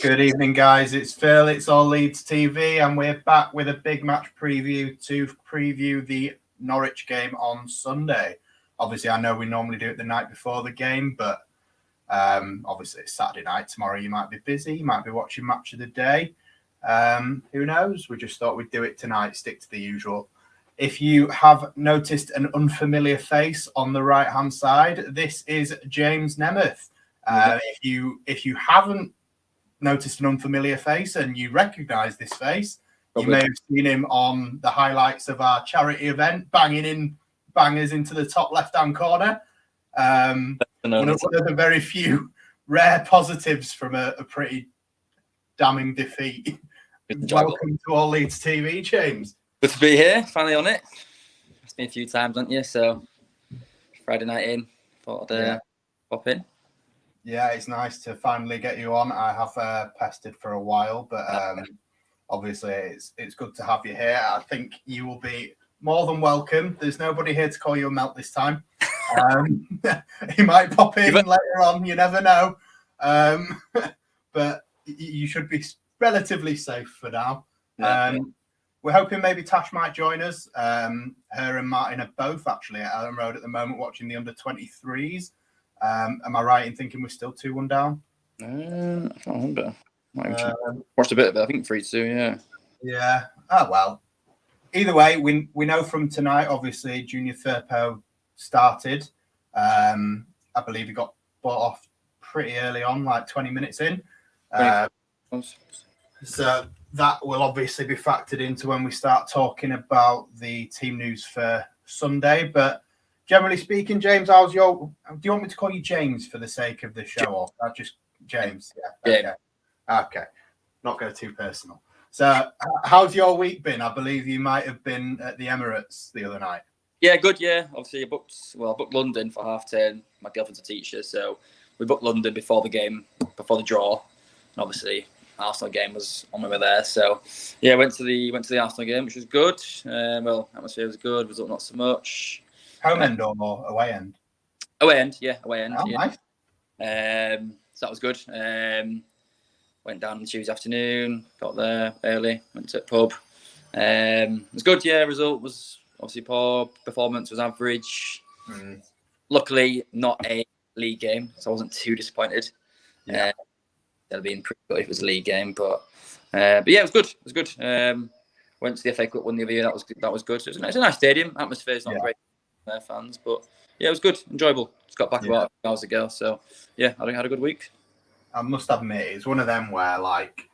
Good evening, guys. It's Phil. It's All Leeds TV, and we're back with a big match preview to preview the Norwich game on Sunday. Obviously, I know we normally do it the night before the game, but obviously it's Saturday night. Tomorrow you might be busy. You might be watching Match of the Day. Who knows? We just thought we'd do it tonight, stick to the usual. If you have noticed an unfamiliar face on the right-hand side, this is James Nemeth. If you haven't noticed an unfamiliar face and you recognise this face, you may have seen him on the highlights of our charity event, banging in bangers into the top left-hand corner. One of the very few rare positives from a pretty damning defeat. Welcome to All Leeds TV, James. Good to be here, finally on it. It's been a few times, hasn't you? So Friday night in, thought I'd pop in. Yeah, it's nice to finally get you on. I have pestered for a while, but obviously it's good to have you here. I think you will be more than welcome. There's nobody here to call you a melt this time. He might pop in later on, you never know. But you should be relatively safe for now. We're hoping maybe Tash might join us. Her and Martin are both actually at Ellen Road at the moment watching the under-23s. Am I right in thinking we're still 2-1 down? I can't remember. Watched a bit of it, I think 3-2, yeah. Yeah. Oh, well. Either way, we know from tonight, obviously, Junior Firpo started. I believe he got bought off pretty early on, like 20 minutes in. So that will obviously be factored into when we start talking about the team news for Sunday. But generally speaking, James, do you want me to call you James for the sake of the show, or just James? Yeah. Okay. Not go too personal. So how's your week been? I believe you might have been at the Emirates the other night. Yeah, good, yeah. Obviously, I booked London for half term. My girlfriend's a teacher, so we booked London before the game, before the draw. And obviously, Arsenal game was on my way there. So, yeah, went to the Arsenal game, which was good. Atmosphere was good, result not so much. Home end or away end? Away end, yeah, away end. Oh, yeah. Nice. So that was good. Went down on Tuesday afternoon, got there early, went to a pub. It was good, yeah. Result was obviously poor. Performance was average. Luckily, not a league game, so I wasn't too disappointed. Yeah. That'd have been pretty good if it was a league game, but yeah, it was good. It was good. Went to the FA Cup one the other year. That was good. It's a nice stadium. Atmosphere's not great for their fans, but yeah, it was good, enjoyable. Just got back about a few hours ago, so yeah, I had a good week. I must admit, it's one of them where, like,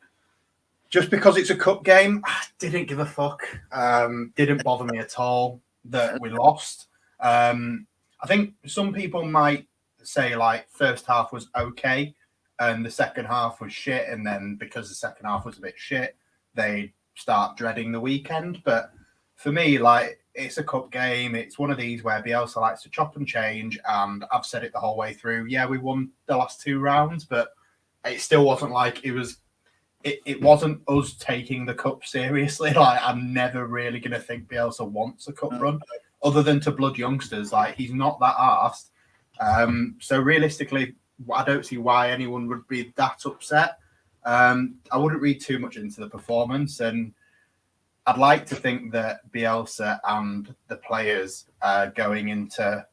just because it's a cup game, I didn't give a fuck. Didn't bother me at all that we lost. I think some people might say, like, first half was okay and the second half was shit, and then because the second half was a bit shit, they start dreading the weekend. But for me, like, it's a cup game. It's one of these where Bielsa likes to chop and change, and I've said it the whole way through. Yeah, we won the last 2 rounds, but it still wasn't like it wasn't us taking the cup seriously. Like, I'm never really going to think Bielsa wants a cup run other than to blood youngsters. Like, he's not that arsed. So realistically, I don't see why anyone would be that upset. I wouldn't read too much into the performance, and I'd like to think that Bielsa and the players are going into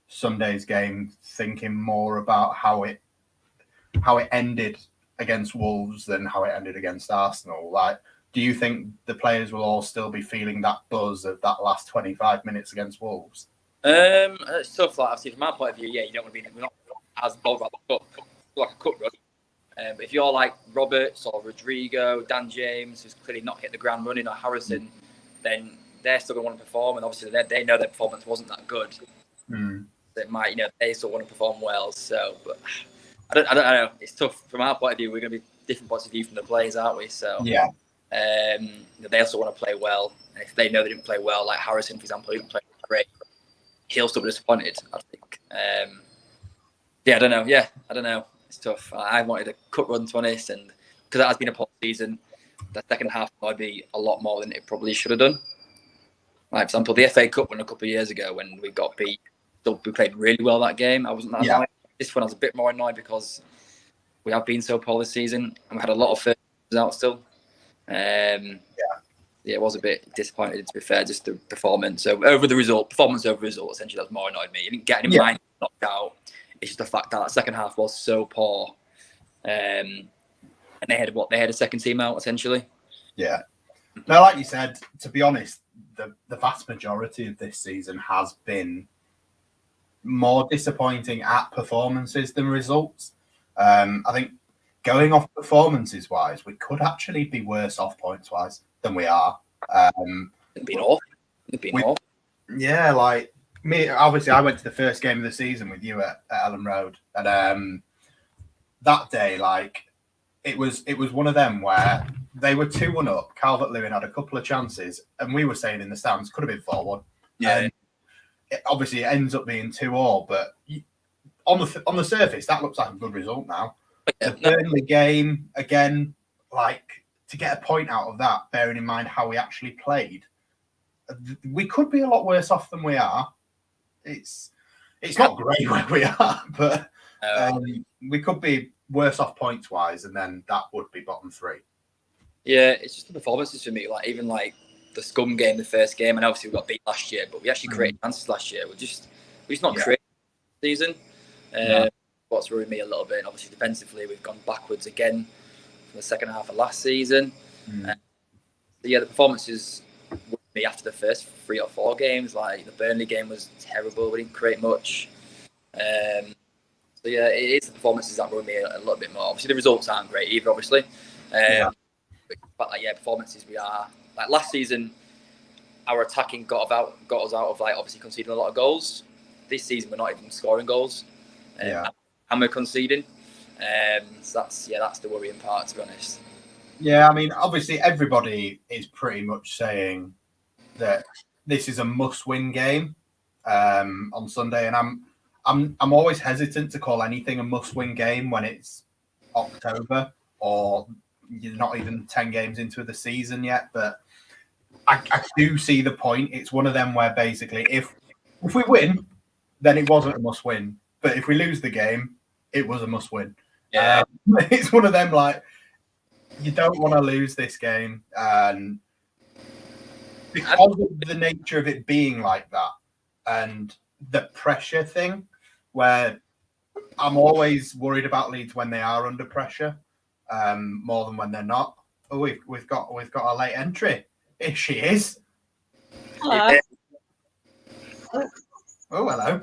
Sunday's game thinking more about how it ended against Wolves than how it ended against Arsenal. Like, do you think the players will all still be feeling that buzz of that last 25 minutes against Wolves? It's tough. Like, obviously, from my point of view, yeah, you don't want to be. We're not as bothered about the cup, like a cup run. But if you're like Roberts or Rodrigo, Dan James, who's clearly not hit the ground running, or Harrison, then they're still going to want to perform, and obviously they know their performance wasn't that good. They might, they still want to perform well. So, but I don't know. It's tough from our point of view. We're going to be different points of view from the players, aren't we? So yeah, they also want to play well. And if they know they didn't play well, like Harrison, for example, he didn't play great, he'll still be disappointed, I think. I don't know. Yeah, I don't know. It's tough. I wanted a cup run, to be honest, and because it has been a poor season, the second half might be a lot more than it probably should have done. Like, for example, the FA Cup win a couple of years ago when we got beat, we played really well that game. I wasn't that annoyed. This one I was a bit more annoyed because we have been so poor this season, and we had a lot of first out still. Yeah, it was a bit disappointed, to be fair, just the performance over the result, essentially, that's more annoyed me. Even getting mine knocked out, it's just the fact that second half was so poor. And they had a second team out, essentially. Yeah. Now, like you said, to be honest, the vast majority of this season has been more disappointing at performances than results. I think going off performances wise, we could actually be worse off points wise than we are. It'd been awful. Yeah, like me. Obviously, I went to the first game of the season with you at Ellen Road, and that day, like it was one of them where they were 2-1 up. Calvert-Lewin had a couple of chances, and we were saying in the stands could have been 4-1. Yeah. Obviously, it ends up being 2-2, but on the surface, that looks like a good result now. The Burnley game again, like to get a point out of that, bearing in mind how we actually played, we could be a lot worse off than we are. It's not great where we are, but we could be worse off points wise, and then that would be bottom 3. Yeah, it's just the performances for me. Like even like the scum game, the first game, and obviously we got beat last year, but we actually created chances last year. We're just not creating this season. What's worried me a little bit, and obviously defensively we've gone backwards again from the second half of last season. So the performances with me after the first 3 or 4 games, like the Burnley game was terrible. We didn't create much. So yeah, it is the performances that worry me a little bit more. Obviously the results aren't great either, obviously. But like performances we are like last season. Our attacking got us out of like obviously conceding a lot of goals. This season we're not even scoring goals, and we're conceding. So that's the worrying part, to be honest. Yeah, I mean, obviously everybody is pretty much saying that this is a must-win game on Sunday, and I'm always hesitant to call anything a must-win game when it's October or you're not even 10 games into the season yet. But I do see the point. It's one of them where basically if we win, then it wasn't a must-win. But if we lose the game, it was a must-win. Yeah. It's one of them like you don't want to lose this game, and because of the nature of it being like that and the pressure thing, where I'm always worried about Leeds when they are under pressure, more than when they're not. Oh, we've got a late entry. Here she is. Hello. Oh, hello.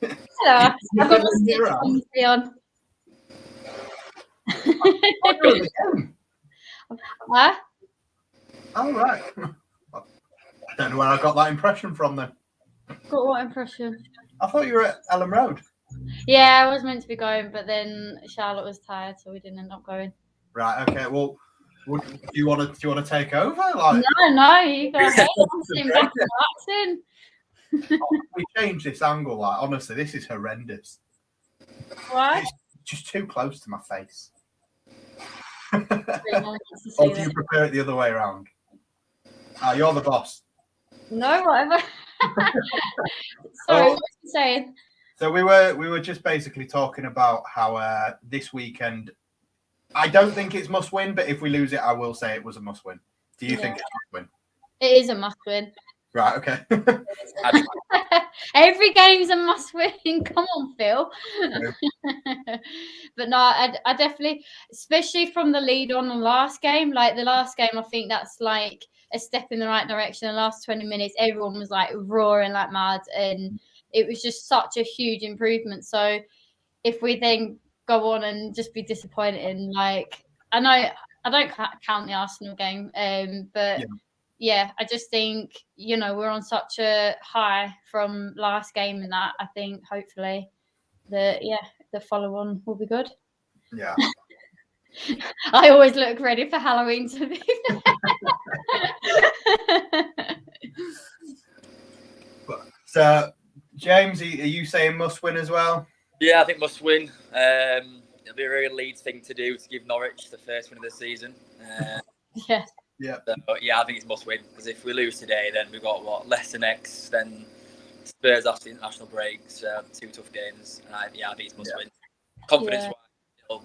Hello. I've got my stick on. What? Oh, right. I don't know where I got that impression from then. Got what impression? I thought you were at Ellen Road. Yeah, I was meant to be going, but then Charlotte was tired, so we didn't end up going. Right. Okay. Well, do you want to take over? Like, no, you go ahead. I'm sitting back and relaxing. We changed this angle. Like, honestly, this is horrendous. What? It's just too close to my face. Really Or do you prefer it the other way around? You're the boss. No, whatever. Sorry, what were you saying? So we were just basically talking about how this weekend, I don't think it's must win, but if we lose it, I will say it was a must win. Do you think it's a must win? It is a must win. Right, okay. Every game's a must win. Come on, Phil. But no, I definitely, especially from the lead on the last game, like the last game, I think that's like a step in the right direction. The last 20 minutes, everyone was like roaring like mad, and it was just such a huge improvement. So if we then go on and just be disappointing, like I know I don't count the Arsenal game, but yeah, I just think, we're on such a high from last game, and that I think hopefully the follow-on will be good. Yeah. I always look ready for Halloween to be So, James, are you saying must win as well? Yeah, I think must win. It'll be a real Leeds thing to do to give Norwich the first win of the season. Yeah. Yeah. So, yeah, I think it's must win, because if we lose today, then we've got Leicester next, then Spurs after the international break. So 2 tough games. And I think it's must win. Confidence-wise,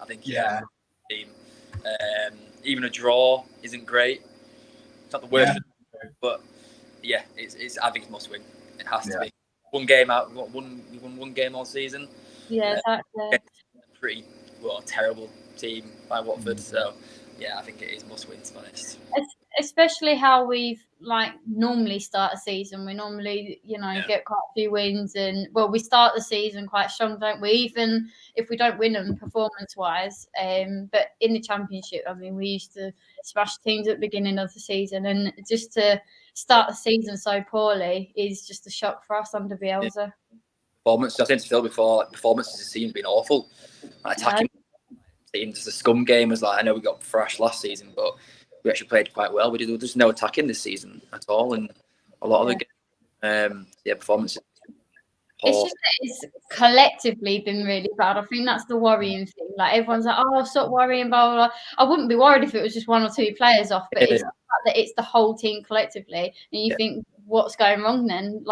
I think team. Even a draw isn't great. It's not the worst, but yeah, it's. I think it's must win. It has to be. One game out. We won one game all season. Yeah, exactly. Pretty terrible team by Watford. So yeah, I think it is must win, to be honest. Especially how we've normally start a season. We normally, get quite a few wins, and we start the season quite strong, don't we? Even if we don't win them performance-wise. But in the Championship, I mean, we used to smash teams at the beginning of the season, and just to start the season so poorly is just a shock for us under Bielsa. Performance. I said to Phil before, performances this season's been awful. Attacking teams, the scum game was I know we got thrashed last season, but we actually played quite well. There's no attacking this season at all, and a lot of the games, performances. It's just that it's collectively been really bad. I think that's the worrying thing. Everyone's like, "Oh, stop worrying," blah, blah, blah. I wouldn't be worried if it was just one or two players off, but it's the fact that it's the whole team collectively, and you think, what's going wrong then?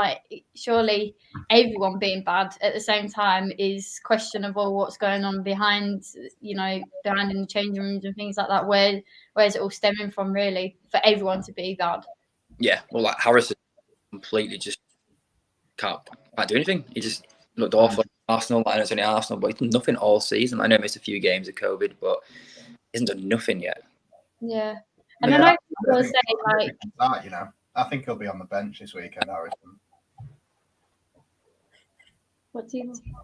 Surely everyone being bad at the same time is questionable. What's going on behind in the changing rooms and things like that? Where's it all stemming from, really, for everyone to be bad? Yeah, well, Harrison completely just can't do anything. He just looked awful. Arsenal, I know it's only Arsenal, but he's done nothing all season. I know he missed a few games of COVID, but he hasn't done nothing yet. Yeah. And I know people say I think he'll be on the bench this weekend, Harrison. What do you mean?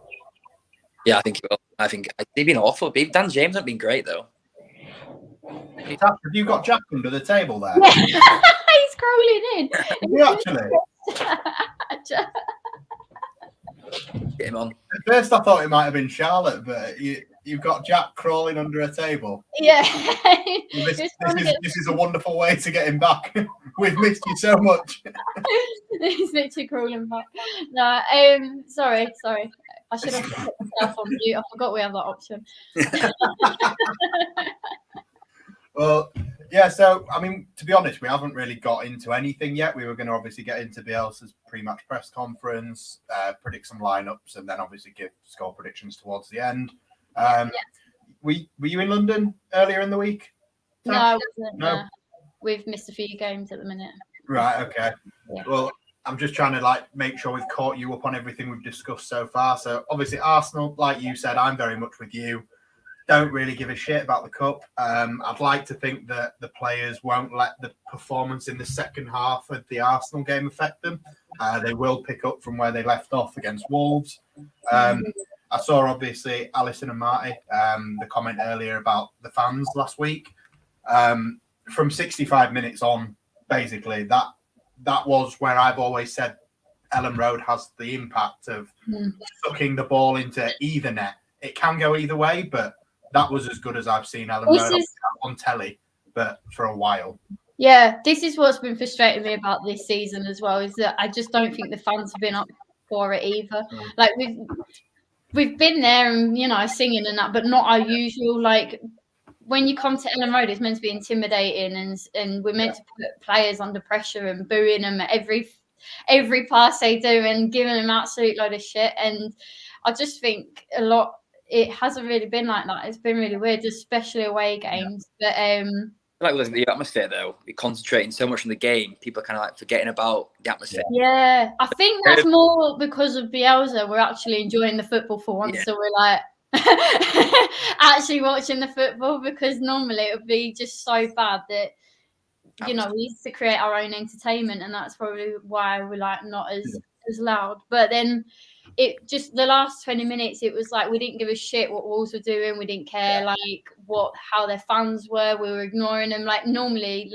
Yeah, I think he will. I think they've been awful. Dan James hasn't been great, though. Have you got Jack under the table there? Yeah. He's crawling in. You actually? Get him on. At first, I thought it might have been Charlotte, but you've got Jack crawling under a table. Yeah. This is a wonderful way to get him back. We've missed you so much. He's literally crawling back. No, sorry. I should have put myself on mute. I forgot we have that option. Well, yeah, so, I mean, to be honest, we haven't really got into anything yet. We were going to obviously get into Bielsa's pre-match press conference, predict some lineups, and then obviously give score predictions towards the end. Were you in London earlier in the week? No, I wasn't. No. We've missed a few games at the minute. Right, okay. Yeah. Well, I'm just trying to make sure we've caught you up on everything we've discussed so far. So obviously Arsenal, like you said, I'm very much with you. Don't really give a shit about the cup. I'd like to think that the players won't let the performance in the second half of the Arsenal game affect them. They will pick up from where they left off against Wolves. I saw, obviously, Alison and Marty, the comment earlier about the fans last week. From 65 minutes on, basically, that was where I've always said Ellen Road has the impact of sucking the ball into either net. It can go either way, but that was as good as I've seen Ellen Road on telly, but for a while. Yeah, this is what's been frustrating me about this season as well, is that I just don't think the fans have been up for it either. We've been there and, singing and that, but not our usual, when you come to Ellen Road, it's meant to be intimidating and we're meant to put players under pressure and booing them at every pass they do and giving them an absolute load of shit. And I just think it hasn't really been like that. It's been really weird, especially away games. Yeah. But with the atmosphere, though, we're concentrating so much on the game, people are kind of forgetting about the atmosphere. Yeah, I think that's more because of Bielsa. We're actually enjoying the football for once, so we're actually watching the football, because normally it would be just so bad that we used to create our own entertainment, and that's probably why we're not as loud. But then it just the last 20 minutes, it was we didn't give a shit what Wolves were doing. We didn't care how their fans were. We were ignoring them. Normally,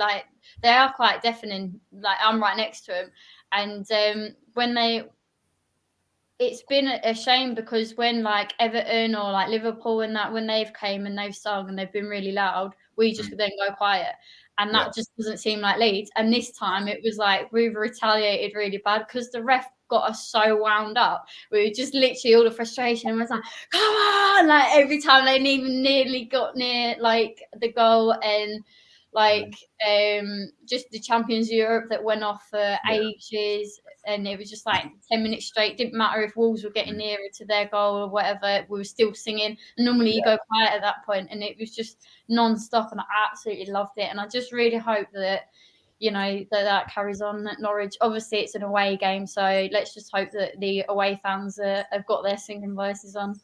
they are quite deafening. I'm right next to them, and it's been a shame, because when Everton or Liverpool and that, when they've came and they've sung and they've been really loud, we just then go quiet. And that just doesn't seem like Leeds. And this time it was we retaliated really bad, because the ref got us so wound up. We were just literally all the frustration was come on, every time they even nearly got near the goal, and just the Champions Europe that went off for ages. and it was just like 10 minutes straight. Didn't matter if Wolves were getting nearer to their goal or whatever, we were still singing. And normally you go quiet at that point, and it was just non-stop, and I absolutely loved it. And I just really hope that, you know, that carries on at Norwich. Obviously, it's an away game, so let's just hope that the away fans have got their singing voices on.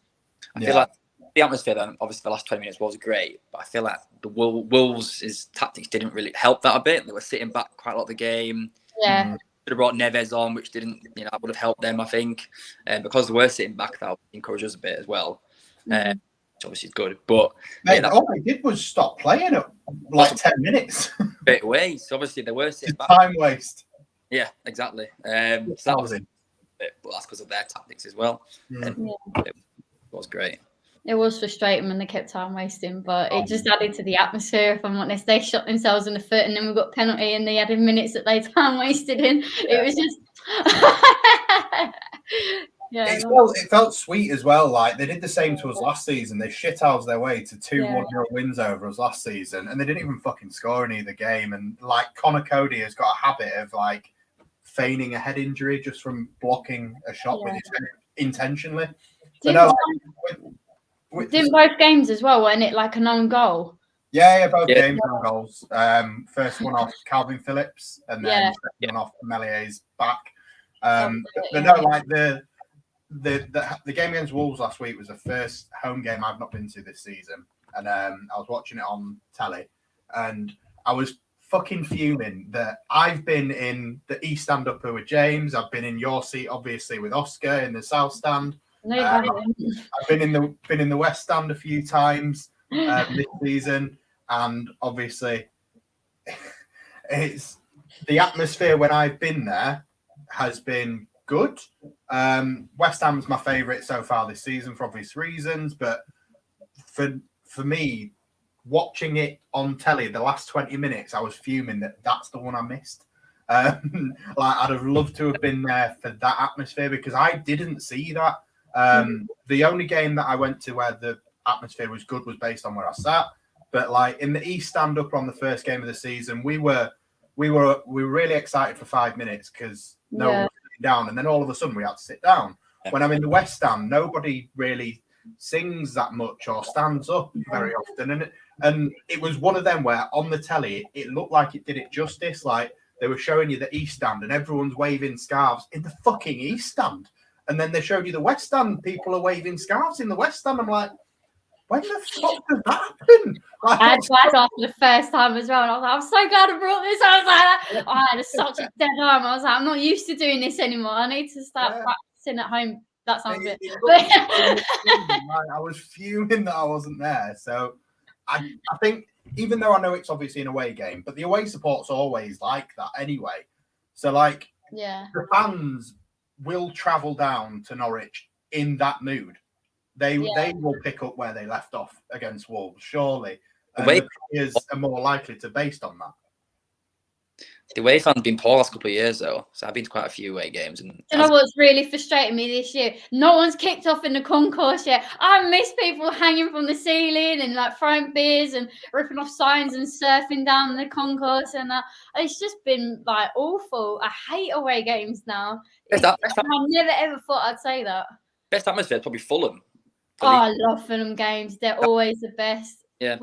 I feel like the atmosphere then, obviously the last 20 minutes was great, but I feel like the Wolves' tactics didn't really help that a bit. They were sitting back quite a lot of the game. Yeah. Should have brought Neves on, which didn't, you know, that would have helped them, I think. Because they were sitting back, that encouraged us a bit as well. Which obviously is good. But all they did was stop playing at like 10 minutes. Straight away. So obviously they were sitting back. Time waste. Yeah, exactly. So that was it. But that's because of their tactics as well. And it was great. It was frustrating when they kept time wasting, but it just added to the atmosphere, if I'm honest. They shot themselves in the foot, and then we got penalty, and they added minutes that they time wasted in. It was just... It felt sweet as well. Like, they did the same to us last season. They shithoused their way to 2-1 wins over us last season, and they didn't even fucking score in either game. And, like, Connor Cody has got a habit of, like, feigning a head injury just from blocking a shot with his head intentionally. Didn't both games as well, weren't it like an own goal? Yeah, both games own goals. First one off Calvin Phillips, and then second one off Melier's back. But no, like the game against Wolves last week was the first home game I've not been to this season, and I was watching it on telly, and I was fucking fuming that I've been in the East Stand upper with James. I've been in your seat, obviously, with Oscar in the South Stand. I've been in the West Stand a few times this season, and obviously, it's the atmosphere when I've been there has been good. West Ham's my favourite so far this season for obvious reasons, but for me, watching it on telly the last 20 minutes, I was fuming that that's the one I missed. Like, I'd have loved to have been there for that atmosphere, because I didn't see that. The only game that I went to where the atmosphere was good was based on where I sat. But like in the East Stand up on the first game of the season, we were really excited for 5 minutes because no one was sitting down, and then all of a sudden we had to sit down. When I'm in the West Stand, nobody really sings that much or stands up very often, and it was one of them where on the telly it looked like it did it justice. Like, they were showing you the East Stand and everyone's waving scarves in the fucking East Stand. And then they showed you the West Stand, people are waving scarves in the West Stand. I'm like, when the fuck did that happen? Like, I had flags after the first time as well. And I was like, I'm so glad I brought this. I was like, I had such a dead arm. I was like, I'm not used to doing this anymore. I need to start practicing at home. That sounds good. I was fuming that I wasn't there. So I think, even though I know it's obviously an away game, but the away support's always like that anyway. So, like, the fans will travel down to Norwich in that mood. They will pick up where they left off against Wolves, surely. And the players are more likely to, based on that. The away fans have been poor last couple of years, though. So I've been to quite a few away games. And you know what's really frustrating me this year? No one's kicked off in the concourse yet. I miss people hanging from the ceiling and like throwing beers and ripping off signs and surfing down the concourse. And it's just been like awful. I hate away games now. I never ever thought I'd say that. Best atmosphere is probably Fulham. I love Fulham games. They're always the best. Yeah,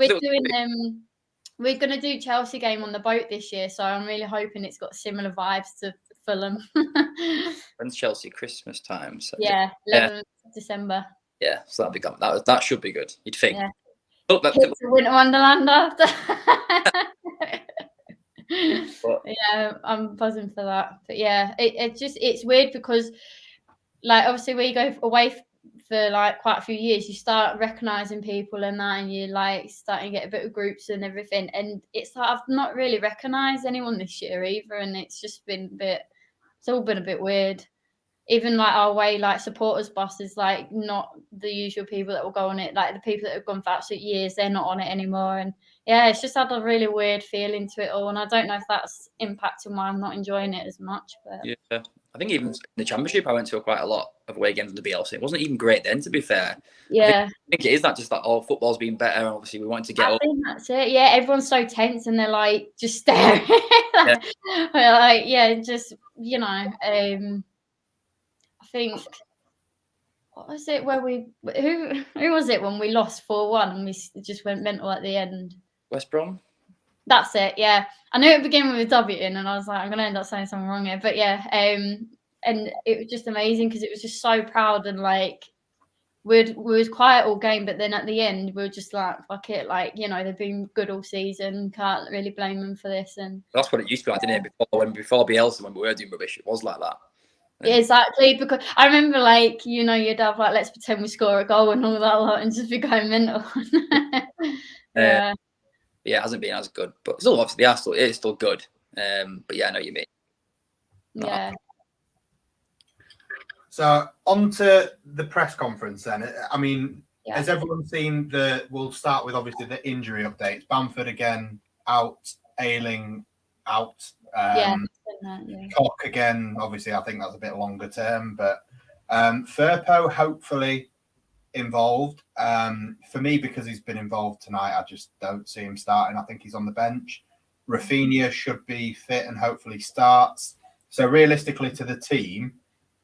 we're going to do Chelsea game on the boat this year, so I'm really hoping it's got similar vibes to Fulham. When's Chelsea? Christmas time. So 11th December. Yeah, so that'll be good. That should be good. You'd think. Yeah. It's a winter wonderland after. I'm buzzing for that. But yeah, it's weird because, like, obviously when you go away for like quite a few years, you start recognizing people and that, and you like starting to get a bit of groups and everything. And it's like I've not really recognized anyone this year either, and it's just been it's all been a bit weird. even like our way, like supporters bus is like not the usual people that will go on it. Like the people that have gone for absolute years, they're not on it anymore. And yeah, it's just had a really weird feeling to it all. And I don't know if that's impacting why I'm not enjoying it as much. But Yeah, I think even in the Championship, I went to quite a lot of away games in the BLC. It wasn't even great then, to be fair. yeah, I think it is that just that football's been better. And obviously, we wanted to get I up. think that's it. Yeah, everyone's so tense and they're like just staring. Yeah. Like, yeah, just I think what was it where who was it when we lost 4-1 and we just went mental at the end? West Brom. That's it. Yeah, I knew it began with a W, and I was like, I'm gonna end up saying something wrong here. But yeah, and it was just amazing because it was just so proud and like we was quiet all game, but then at the end we were just like, fuck it, like they've been good all season, can't really blame them for this. And That's what it used to be like, didn't it? Before Bielsa, when we were doing rubbish, it was like that. yeah, exactly, because I remember like you'd have like let's pretend we score a goal and all that lot and just be going mental. Yeah. Yeah, it hasn't been as good, but still obviously it is still good. But yeah, I know what you mean. Yeah. So on to the press conference then. I mean, Yeah. has everyone seen we'll start with obviously the injury updates. Bamford again out, Ayling out. Yeah. Cock again, obviously I think that's a bit longer term, but Firpo hopefully involved. For me, because he's been involved tonight, I just don't see him starting. I think he's on the bench. Rafinha should be fit and hopefully starts. So realistically to the team,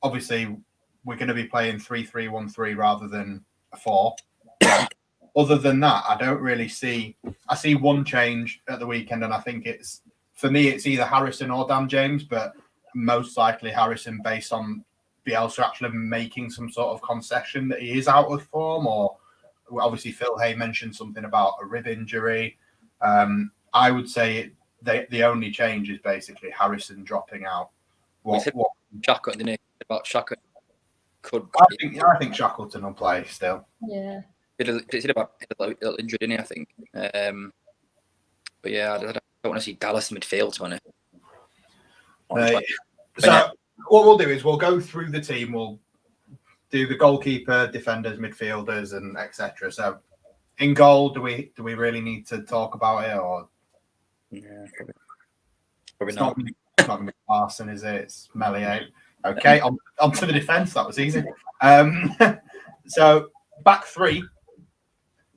obviously we're going to be playing 3-3-1-3 rather than a 4. Other than that, I don't really see. I see one change at the weekend, and I think for me it's either Harrison or Dan James, but most likely Harrison based on Bielsa actually making some sort of concession that he is out of form, or obviously Phil Hay mentioned something about a rib injury. I would say the only change is basically Harrison dropping out. Shackleton, didn't he? About Shackleton could. I think Shackleton will play still. Yeah. It's about a little injury, didn't he? I think. But yeah, I don't want to see Dallas in midfield, to be honest. So what we'll do is we'll go through the team. We'll do the goalkeeper, defenders, midfielders, and etc. So in goal, do we really need to talk about it, or yeah, probably not. It's not going to be Larson, is it? It's Melier. Okay, on to the defence. That was easy. So back 3.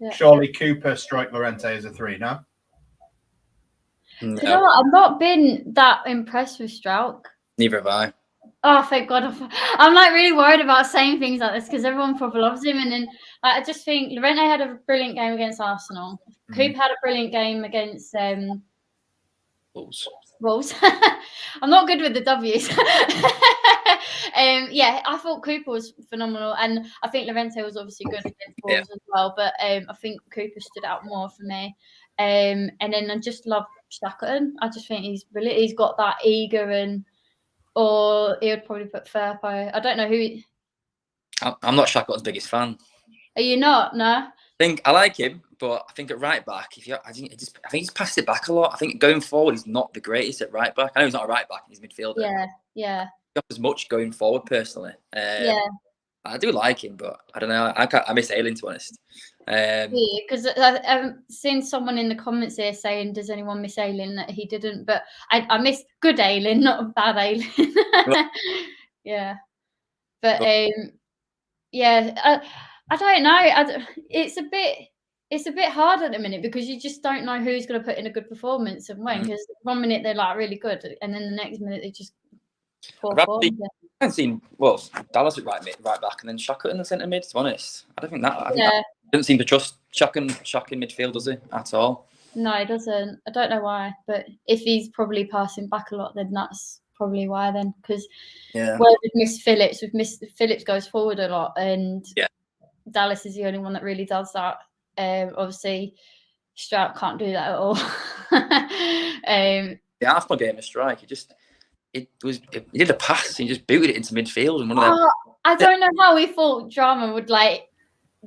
Yeah. Surely Cooper, Strike, Llorente is a 3, no? No. You know what? I've not been that impressed with Strauch. Neither have I. Oh, thank God. I'm like really worried about saying things like this because everyone probably loves him. And then I just think Llorente had a brilliant game against Arsenal. Mm-hmm. Cooper had a brilliant game against Wolves. I'm not good with the W's. Yeah, I thought Cooper was phenomenal. And I think Llorente was obviously good against Wolves as well. But I think Cooper stood out more for me. And then I just love Shackleton. I just think he's brilliant. He's got that eager or he would probably put Firpo. I don't know who. I'm not Shackleton's biggest fan. Are you not? No. I like him, but I think at right back, I think he's passed it back a lot. I think going forward, he's not the greatest at right back. I know he's not a right back; he's midfielder. Yeah. Not as much going forward, personally. I do like him, but I don't know. I miss Ayling, to be honest. Because I've seen someone in the comments here saying, "Does anyone miss Ayling?" That he didn't, but I miss good Ayling, not bad Ayling. Yeah, but I don't know. It's a bit hard at the minute because you just don't know who's going to put in a good performance and when. Because 1 minute they're like really good, and then the next minute they just poor form. I haven't seen Dallas at right back, and then Shackleton in the centre mid. To be honest, I don't think that. I think that doesn't seem to trust Shaq in midfield, does he at all? No, he doesn't. I don't know why, but if he's probably passing back a lot, then that's probably why. Then because where we've missed Phillips goes forward a lot, and Dallas is the only one that really does that. Obviously, Strout can't do that at all. The half game of Strike, he did a pass, he just booted it into midfield, and one of them. I don't know how he thought Drama would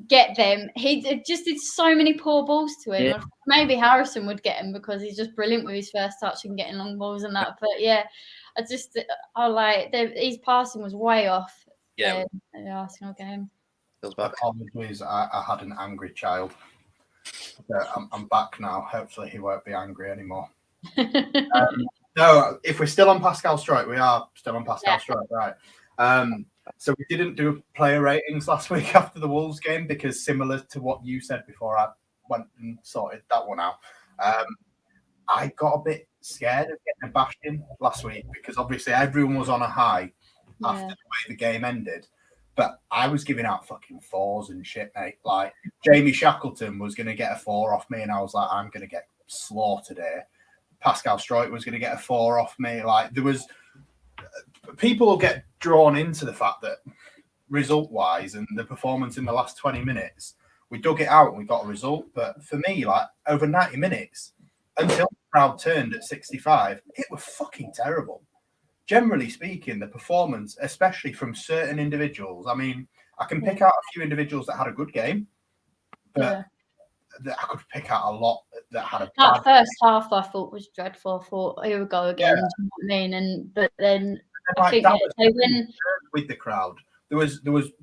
get them. He just did so many poor balls to him. Yeah. Maybe Harrison would get him because he's just brilliant with his first touch and getting long balls and that. But I like his passing was way off. Yeah. In the Arsenal game. Feels bad. Apologies, I had an angry child. I'm back now. Hopefully, he won't be angry anymore. No, if we're still on Pascal Strike, we are still on Pascal Strike, right? So we didn't do player ratings last week after the Wolves game because similar to what you said before, I went and sorted that one out. I got a bit scared of getting a bashing last week because obviously everyone was on a high after the way the game ended. But I was giving out fucking 4s and shit, mate. Like Jamie Shackleton was going to get a 4 off me, and I was like, I'm going to get slaughtered here. Pascal Strike was going to get a 4 off me. Like there was people will get drawn into the fact that result-wise and the performance in the last 20 minutes, we dug it out and we got a result. But for me, like over 90 minutes until the crowd turned at 65, it was fucking terrible. Generally speaking, the performance, especially from certain individuals, I mean, I can pick out a few individuals that had a good game, but I could pick out a lot that had a bad first half I thought was dreadful. I thought, here we go again. Do you know what I mean? But then I think with the crowd, there was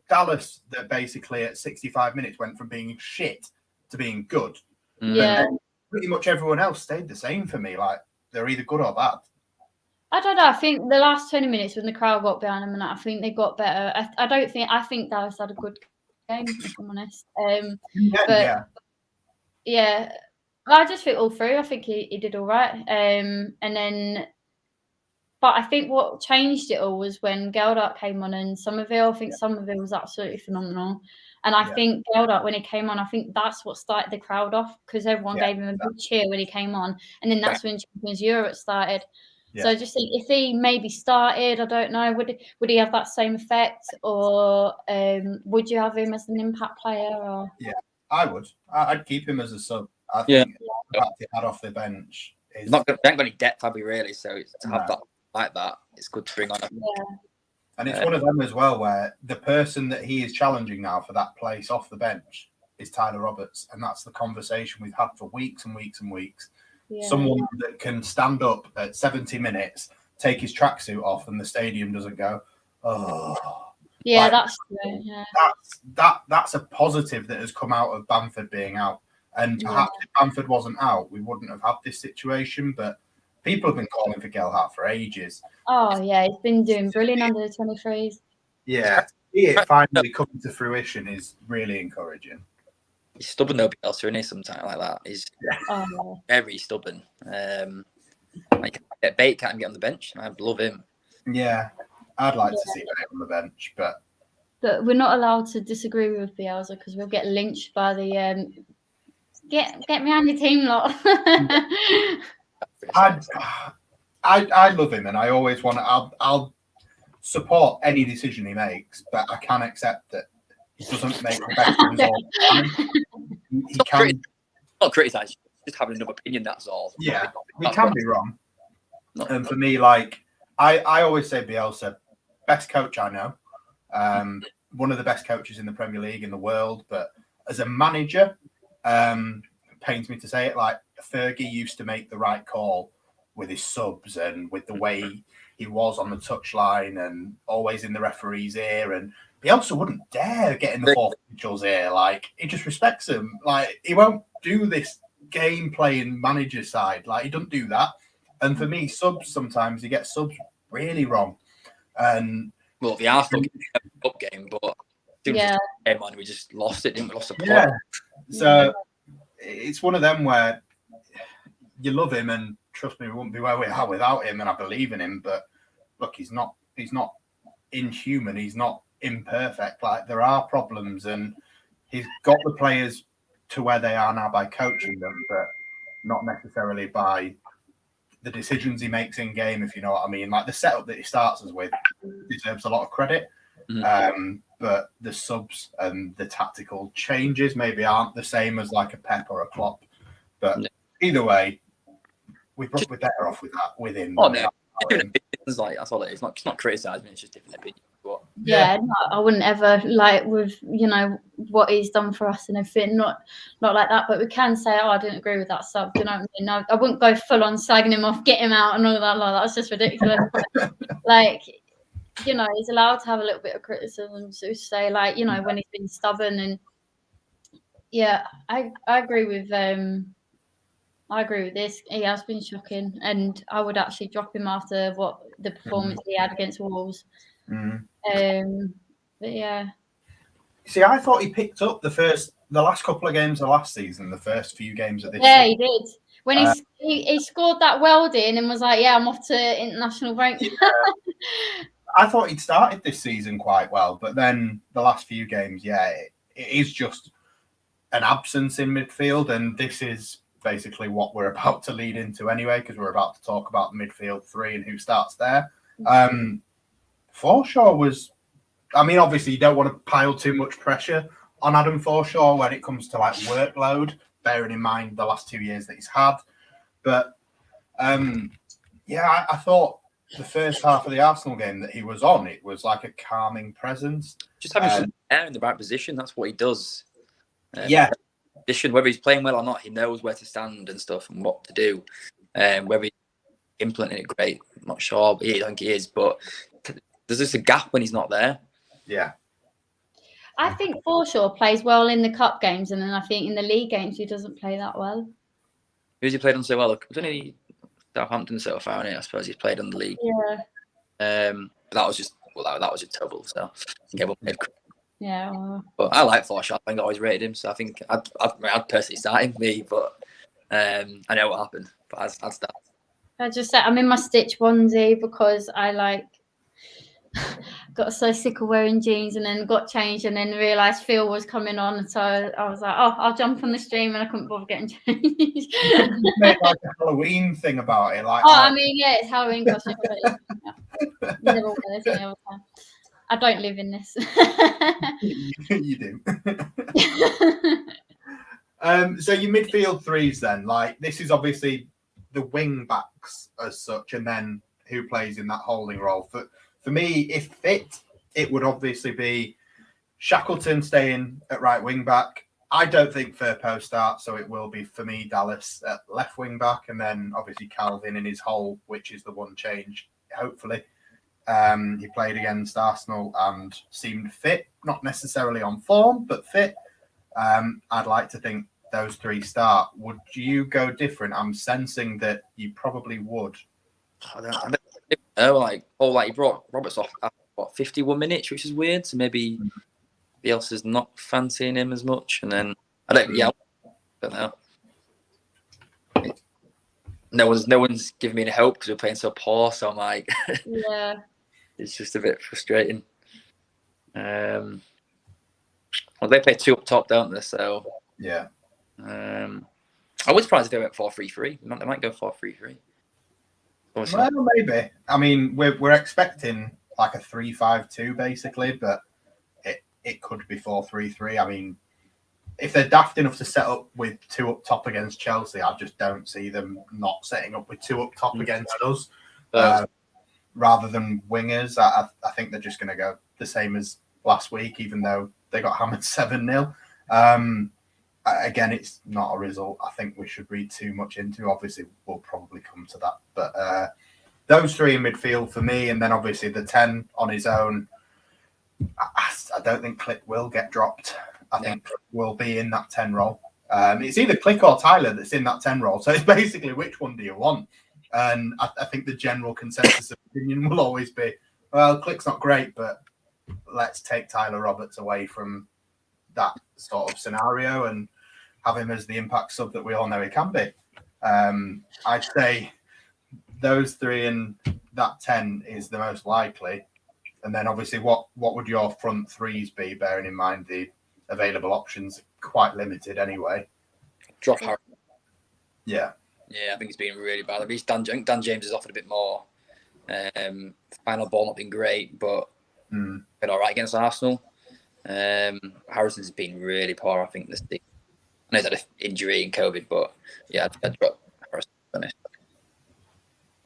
Dallas that basically at 65 minutes went from being shit to being good. Yeah. Pretty much everyone else stayed the same for me. Like they're either good or bad. I don't know. I think the last 20 minutes when the crowd got behind them, and I think they got better. I think Dallas had a good game, if I'm honest. Yeah, I just think all through. I think he did all right. But I think what changed it all was when Geldart came on and Somerville. I think Somerville was absolutely phenomenal. And I think Geldart, when he came on, I think that's what started the crowd off because everyone gave him a big cheer when he came on. And then that's when Champions Europe started. Yeah. So I just think if he maybe started, I don't know, would he have that same effect, or would you have him as an impact player? Or yeah, I would. I'd keep him as a sub. I think the fact he had off the bench is they ain't got any depth, have we really? So to have that like that, it's good to bring on. And it's one of them as well where the person that he is challenging now for that place off the bench is Tyler Roberts, and that's the conversation we've had for weeks and weeks and weeks. Yeah. Someone that can stand up at 70 minutes, take his tracksuit off, and the stadium doesn't go, oh. Yeah, that's true. Yeah. That's a positive that has come out of Bamford being out. And perhaps if Bamford wasn't out, we wouldn't have had this situation. But people have been calling for Gelhardt for ages. Oh, yeah, he's been doing brilliant under the 23s. Yeah, it finally coming to fruition is really encouraging. He's stubborn though, Bielsa, isn't he? Sometimes like that. He's very stubborn. Like Bate can't get on the bench. I love him. Yeah, I'd like to see Bate on the bench, but we're not allowed to disagree with Bielsa because we'll get lynched by the get me on your team lot. I love him, and I always want to. I'll support any decision he makes, but I can accept that he doesn't make the best result. He can not criticise, just having another opinion. That's all. Yeah, he can be wrong. And for me, like I always say, Bielsa, best coach I know, one of the best coaches in the Premier League in the world. But as a manager, pains me to say it, like Fergie used to make the right call with his subs and with the way he was on the touchline and always in the referee's ear. And Bielsa wouldn't dare get in the fourth official's ear. Like, he just respects him. Like, he won't do this game playing manager side. Like, he doesn't do that. And for me, subs, sometimes he gets subs really wrong. And well, the Arsenal Cup game, but we just lost it, didn't we? Lost the plot. Yeah. So it's one of them where you love him, and trust me, we wouldn't be where we are without him, and I believe in him. But look, he's not inhuman. He's not imperfect. Like, there are problems, and he's got the players to where they are now by coaching them, but not necessarily by the decisions he makes in game, if you know what I mean. Like, the setup that he starts us with deserves a lot of credit. But the subs and the tactical changes maybe aren't the same as like a Pep or a Klopp. But either way, we're better off with that with him. Oh, no. Different opinions, like, that's all it is. It's not criticising, it's just different opinions. No, I wouldn't ever, like, with what he's done for us and everything. Not like that, but we can say, I didn't agree with that sub. Do you know what I mean? I wouldn't go full on slagging him off, get him out, and all that. Like, that's just ridiculous. Like, he's allowed to have a little bit of criticism to say, like, when he's been stubborn. And yeah, I agree with this. He has been shocking, and I would actually drop him after what the performance he had against Wolves. But yeah. See, I thought he picked up the last couple of games of last season, the first few games of this season. He did. When he scored that welding and was like, yeah, I'm off to international break. I thought he'd started this season quite well, but then the last few games, it is just an absence in midfield, and this is basically what we're about to lead into anyway, because we're about to talk about the midfield three and who starts there. Forshaw was, obviously you don't want to pile too much pressure on Adam Forshaw when it comes to like workload, bearing in mind the last 2 years that he's had. But I thought the first half of the Arsenal game that he was on, it was like a calming presence. Just having some air in the right position, that's what he does. Position, whether he's playing well or not, he knows where to stand and stuff and what to do. Whether he's implementing it great, I'm not sure, but I think he is. But there's just a gap when he's not there. Yeah. I think Forshaw plays well in the cup games, and then I think in the league games he doesn't play that well. Who's he played on so well? Was only Southampton so far in it, I suppose he's played on the league. Yeah. But that was just trouble. So yeah. But I like Forshaw. I think I always rated him, so I think I'd personally start him, but I know what happened. But I'd start. I just said I'm in my Stitch onesie because I got so sick of wearing jeans, and then got changed, and then realised Phil was coming on, so I was like, I'll jump on the stream, and I couldn't bother getting changed. You made like a Halloween thing about it, it's Halloween costume. You never wear this any other time. I don't live in this. You do. So your midfield threes then, this is obviously the wing backs as such, and then who plays in that holding role. For me, if fit, it would obviously be Shackleton staying at right wing back. I don't think Firpo starts, so it will be, for me, Dallas at left wing back, and then obviously Calvin in his hole, which is the one change, hopefully. He played against Arsenal and seemed fit, not necessarily on form, but fit. I'd like to think those three start. Would you go different? I'm sensing that you probably would. I don't know, he brought Roberts off after 51 minutes, which is weird. So maybe Bielsa's not fancying him as much, and then I don't know. No one's giving me any hope because we're playing so poor. So I'm like, yeah, it's just a bit frustrating. Well, they play two up top, don't they? So yeah. I was surprised if they went 4-3-3. They might go 4-3-3. Well, maybe. We're expecting like a 3-5-2 basically, but it could be 4-3-3. If they're daft enough to set up with two up top against Chelsea, I just don't see them not setting up with two up top against us. Rather than wingers, I think they're just going to go the same as last week, even though they got hammered 7-0. Again, it's not a result I think we should read too much into. Obviously, we'll probably come to that. But those three in midfield for me, and then obviously the 10 on his own. I don't think Click will get dropped. I think Click will be in that 10 role. It's either Click or Tyler that's in that 10 role. So it's basically, which one do you want? And I think the general consensus of opinion will always be, well, Click's not great, but let's take Tyler Roberts away from that sort of scenario and have him as the impact sub that we all know he can be. I'd say those three in that 10 is the most likely. And then obviously what would your front threes be, bearing in mind the available options quite limited anyway? Drop Harry. Yeah. Yeah, I think he's been really bad. At least Dan James has offered a bit more. Final ball not been great, but been all right against Arsenal. Harrison's been really poor, I think, this season. I know he's had an injury and COVID, but yeah, I'd drop Harrison.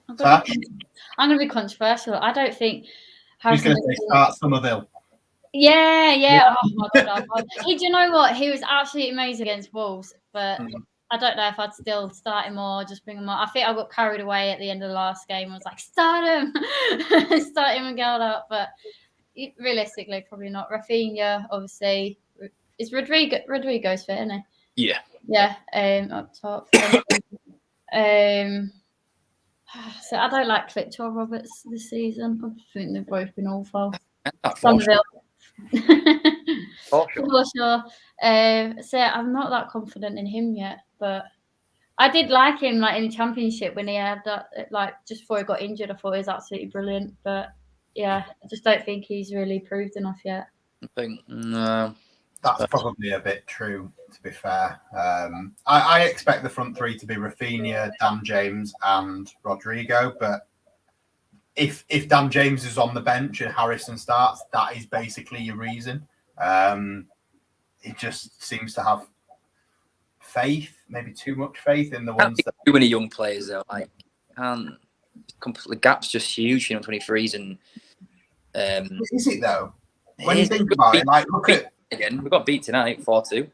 I'm going to be controversial. I don't think Harrison. Who's going to say start Somerville? Yeah. Oh my god, do you know what? He was absolutely amazing against Wolves, but I don't know if I'd still start him or just bring him on. I think I got carried away at the end of the last game. I was like, start him, start him and get up. But realistically, probably not. Rafinha, obviously, is Rodrigo's fit, isn't he? Yeah. Up top. So I don't like Klitsch or Roberts this season. I think they've both been awful. For sure. So I'm not that confident in him yet, but I did like him like in the championship when he had that, like just before he got injured. I thought he was absolutely brilliant, but yeah, I just don't think he's really proved enough yet. I think no. That's probably a bit true, to be fair. I expect the front three to be Rafinha, Dan James, and Rodrigo. But if Dan James is on the bench and Harrison starts, that is basically your reason. He just seems to have faith, maybe too much faith in the ones that. Too many young players though. Like, the gap's just huge. 23s and. Is it though? When you think about it, like look at. Again, we got beat tonight, 4-2.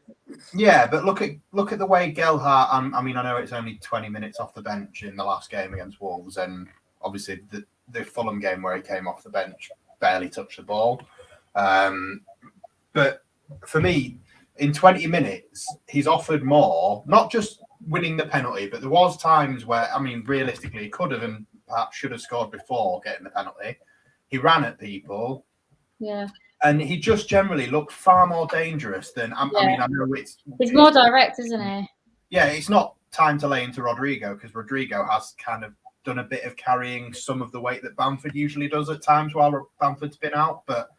Yeah, but look at the way Gelhardt. I mean, I know it's only 20 minutes off the bench in the last game against Wolves, and obviously the Fulham game where he came off the bench barely touched the ball. But for me, in 20 minutes, he's offered more. Not just winning the penalty, but there was times where, I mean, realistically, he could have and perhaps should have scored before getting the penalty. He ran at people. Yeah. And he just generally looked far more dangerous than. I mean, I know he's more direct, isn't he? Yeah, it's not time to lay into Rodrigo because Rodrigo has kind of done a bit of carrying some of the weight that Bamford usually does at times while Bamford's been out. But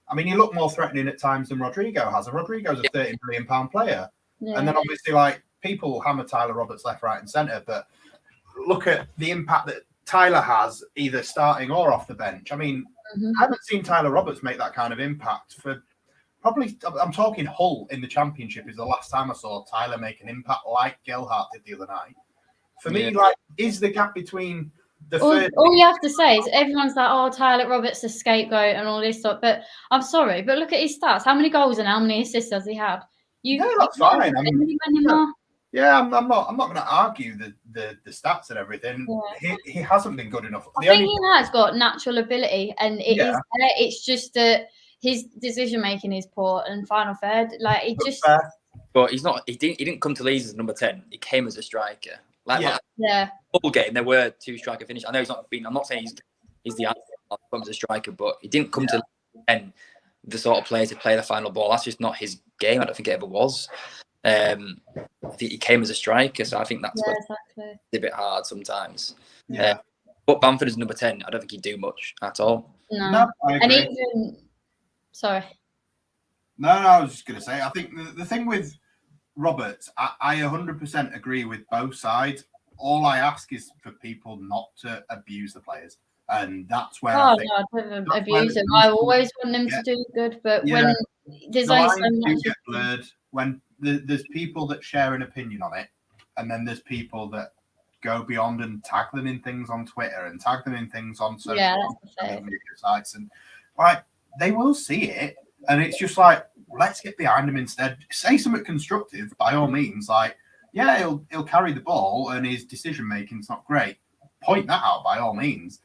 I mean, he looked more threatening at times than Rodrigo has. And Rodrigo's a £30 million player. Yeah. And then obviously, like, people hammer Tyler Roberts left, right, and centre. But look at the impact that Tyler has, either starting or off the bench. I mean, I haven't seen Tyler Roberts make that kind of impact for probably. I'm talking Hull in the Championship is the last time I saw Tyler make an impact like Gelhardt did the other night. For me, like, is the gap between the all you have to say is everyone's like, oh, Tyler Roberts the scapegoat and all this stuff. But I'm sorry, but look at his stats. How many goals and how many assists has he had? That's fine. I mean, I'm not going to argue the stats and everything. Yeah. He hasn't been good enough. I think he has got natural ability, and it's just that his decision making is poor and final third. Like he just. But he's not. He didn't come to Leeds as number 10. He came as a striker. Full game, there were 2 striker finishes. I know he's not been. I'm not saying he's the answer as a striker, but he didn't come to 10. The sort of player to play the final ball. That's just not his game. I don't think it ever was. I think he came as a striker, so I think that's it's a bit hard sometimes. Yeah. But Bamford is number 10. I don't think he'd do much at all. No, and even sorry. No, I was just going to say, I think the thing with Roberts, I 100% agree with both sides. All I ask is for people not to abuse the players. And that's where I don't abuse them. I always want them to do good, but when there's only so much get blurred when there's people that share an opinion on it, and then there's people that go beyond and tag them in things on Twitter and tag them in things on social media sites, and like they will see it, and it's just like, let's get behind him instead. Say something constructive by all means. Like, yeah, he'll carry the ball and his decision making's not great. Point that out by all means.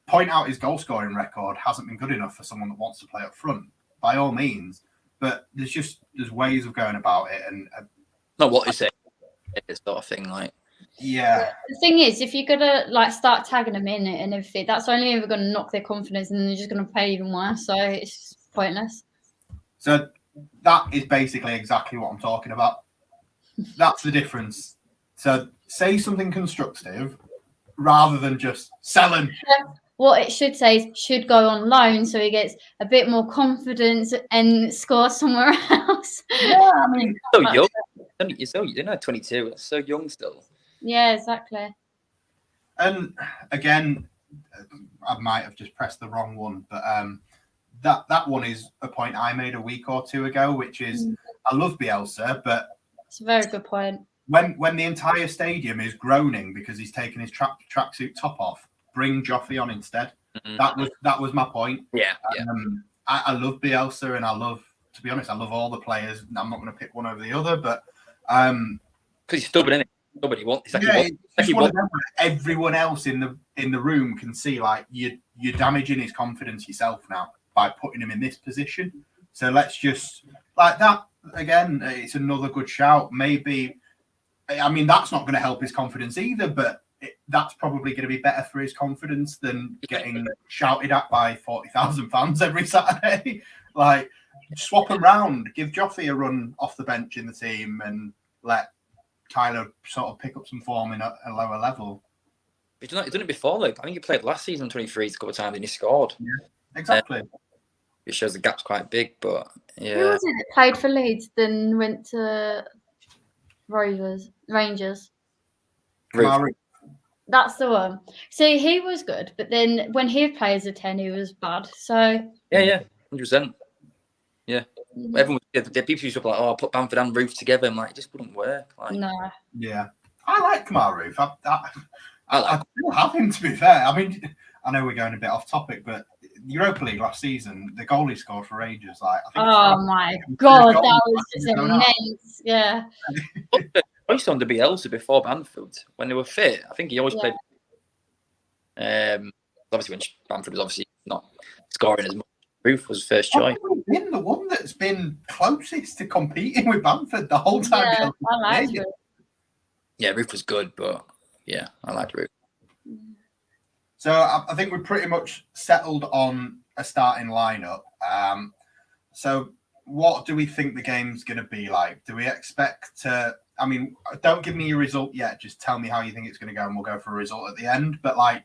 Point out his goal scoring record hasn't been good enough for someone that wants to play up front by all means. But there's ways of going about it, and not what you say, this sort of thing. Like, yeah. The thing is, if you're gonna like start tagging them in it and everything, that's only ever going to knock their confidence, and they're just going to play even worse. So it's pointless. So that is basically exactly what I'm talking about. That's the difference. So say something constructive rather than just selling. What it should say is should go on loan so he gets a bit more confidence and score somewhere else. Yeah, I mean, so young. You're not 22. It's so young still. Yeah, exactly. And again, I might have just pressed the wrong one, but that one is a point I made a week or two ago, which is I love Bielsa, but it's a very good point. When the entire stadium is groaning because he's taken his tracksuit top off, bring Joffrey on instead. That was my point. Yeah. I love Bielsa, and to be honest, I love all the players. I'm not going to pick one over the other, but because he's stubborn, isn't it? Nobody wants. It's one of them where everyone else in the room can see like you're damaging his confidence yourself now by putting him in this position. So let's just like that again. It's another good shout. Maybe, I mean, that's not going to help his confidence either, but that's probably going to be better for his confidence than getting shouted at by 40,000 fans every Saturday. Like, swap them round, give Joffrey a run off the bench in the team, and let Tyler sort of pick up some form in a lower level. He's done it before, though. I think he played last season 23 a couple of times and he scored. Yeah, exactly. It shows the gap's quite big, but yeah. Who was it that played for Leeds, then went to Rangers? Kamara. That's the one. See, he was good, but then when he played as a 10, he was bad. So yeah, 100%. Yeah, everyone. The people used to be like, "Oh, I'll put Bamford and Roof together." I'm like, it just wouldn't work. Like, no. Yeah, I like Kamara Roof. I I still have him, to be fair. I mean, I know we're going a bit off topic, but Europa League last season, the goal he scored for Rangers, like, I think Oh my God, that was just immense. Yeah. I used to under Bielsa before Bamford when they were fit. I think he always played. Obviously, when Bamford was obviously not scoring as much, Roof was first choice. Been the one that's been closest to competing with Bamford the whole time. Yeah, I liked Roof. Yeah, Roof was good, but yeah, I liked Roof. So I think we're pretty much settled on a starting lineup. So what do we think the game's going to be like? Do we expect to? I mean, don't give me your result yet. Just tell me how you think it's going to go, and we'll go for a result at the end. But like,